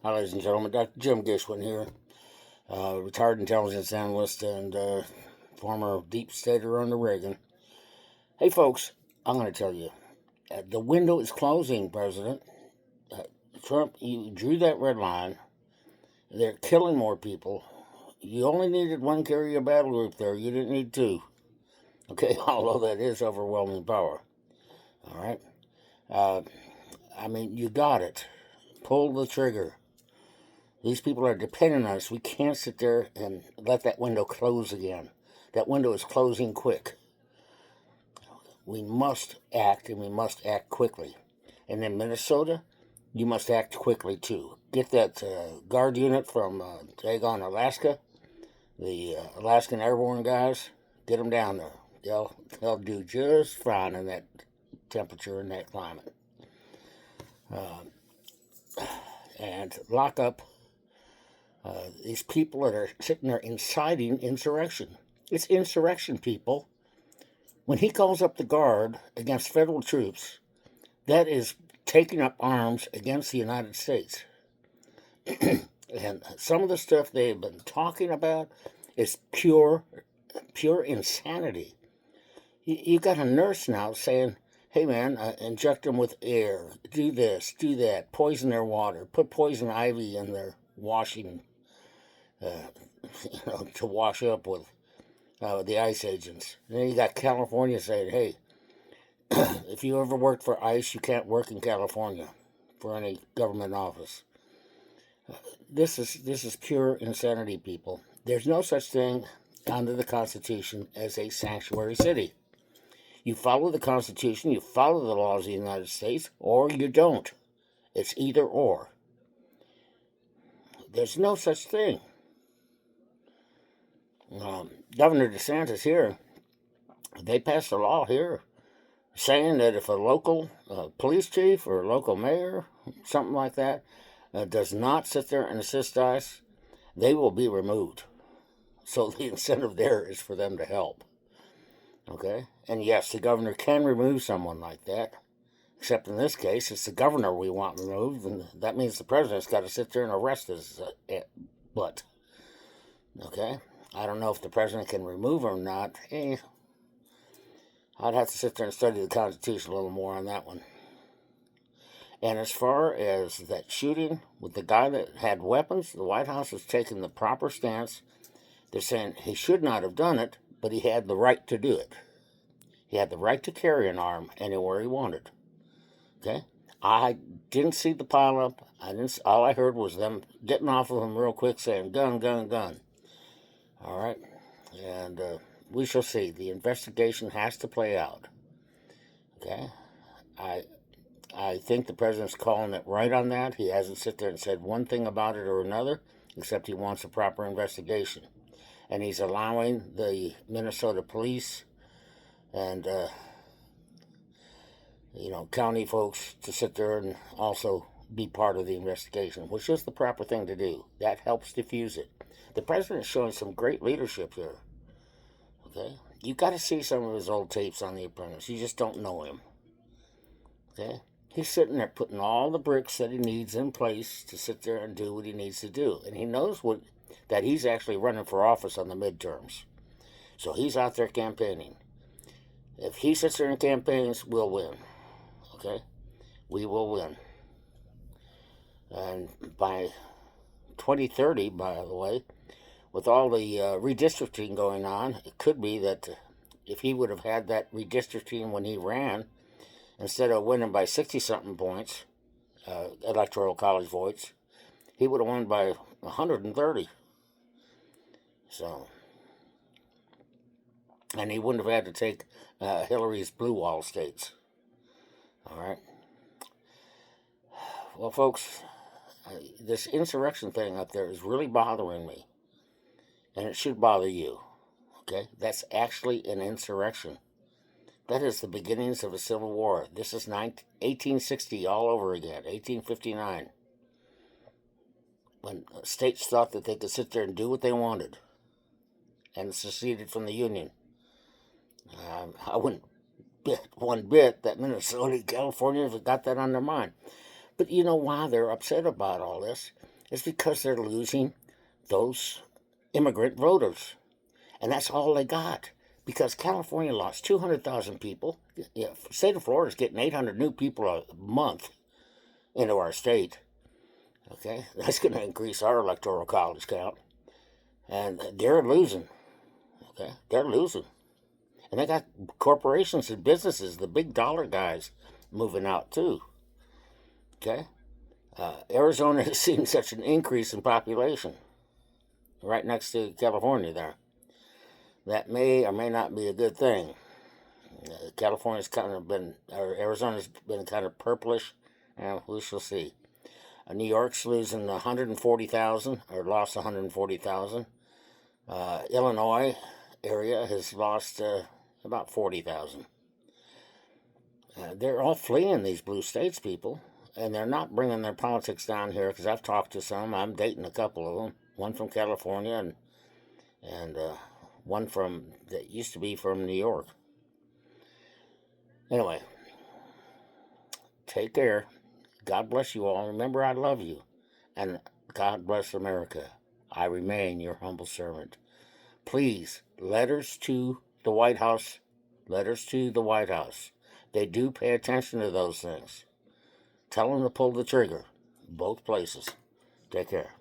Hi, ladies and gentlemen. Dr. Jim Gishwin here, retired intelligence analyst and former deep stater under Reagan. Hey, folks, I'm going to tell you, the window is closing, President. Trump, you drew that red line. They're killing more people. You only needed one carrier battle group there. You didn't need two. Okay, although that is overwhelming power. All right? You got it. Pull the trigger. These people are dependent on us. We can't sit there and let that window close again. That window is closing quick. We must act, and we must act quickly. And in Minnesota, you must act quickly too. Get that guard unit from Dagon, Alaska, the Alaskan airborne guys. Get them down there. They'll do just fine in that temperature and that climate. And lock up these people that are sitting there inciting insurrection. It's insurrection, people. When he calls up the guard against federal troops, that is taking up arms against the United States. And some of the stuff they've been talking about is pure insanity. You got a nurse now saying, hey man, inject them with air, do this, do that, poison their water, put poison ivy in their washing, to wash up with the ICE agents. And then you got California saying, hey, if you ever worked for ICE, you can't work in California for any government office. This is pure insanity, people. There's no such thing under the Constitution as a sanctuary city. You follow the Constitution, you follow the laws of the United States, or you don't. It's either or. There's no such thing. Governor DeSantis here, they passed a law here saying that if a local police chief or a local mayor, something like that, does not sit there and assist ICE, they will be removed. So the incentive there is for them to help. Okay? And yes, the governor can remove someone like that, except in this case, it's the governor we want removed, and that means the president's got to sit there and arrest his butt. Okay? I don't know if the president can remove him or not. I'd have to sit there and study the Constitution a little more on that one. And as far as that shooting with the guy that had weapons, the White House has taken the proper stance. They're saying he should not have done it, but he had the right to do it. He had the right to carry an arm anywhere he wanted. Okay? I didn't see the pileup. All I heard was them getting off of him real quick saying, gun, gun, gun. All right? And we shall see. The investigation has to play out. Okay? I think the president's calling it right on that. He hasn't sit there and said one thing about it or another, except he wants a proper investigation. And he's allowing the Minnesota police and, county folks to sit there and also be part of the investigation, which is the proper thing to do. That helps diffuse it. The president's showing some great leadership here. Okay? You got to see some of his old tapes on The Apprentice. You just don't know him. Okay? He's sitting there putting all the bricks that he needs in place to sit there and do what he needs to do. And he knows that he's actually running for office on the midterms. So he's out there campaigning. If he sits there and campaigns, we'll win. Okay? We will win. And by 2030, by the way, with all the redistricting going on, it could be that if he would have had that redistricting when he ran, instead of winning by 60-something points, electoral college votes, he would have won by 130. So, and he wouldn't have had to take Hillary's blue wall states. All right. Well, folks, this insurrection thing up there is really bothering me. And it should bother you. Okay? That's actually an insurrection. That is the beginnings of a civil war. This is 1860 all over again, 1859. When states thought that they could sit there and do what they wanted and seceded from the Union. I wouldn't bet one bit that Minnesota and California have got that on their mind. But you know why they're upset about all this? It's because they're losing those immigrant voters. And that's all they got. Because California lost 200,000 people. Yeah, the state of Florida's getting 800 new people a month into our state. Okay, that's going to increase our electoral college count. And they're losing. Okay, they're losing. And they got corporations and businesses, the big dollar guys, moving out too. Okay, Arizona has seen such an increase in population right next to California there. That may or may not be a good thing. California's kind of been, or Arizona's been kind of purplish, and we shall see. New York's losing 140,000, or lost 140,000. Illinois area has lost about 40,000. They're all fleeing these blue states, people, and they're not bringing their politics down here, because I've talked to some. I'm dating a couple of them, one from California and one from that used to be from New York. Anyway, take care. God bless you all. Remember, I love you. And God bless America. I remain your humble servant. Please, letters to the White House. Letters to the White House. They do pay attention to those things. Tell them to pull the trigger. Both places. Take care.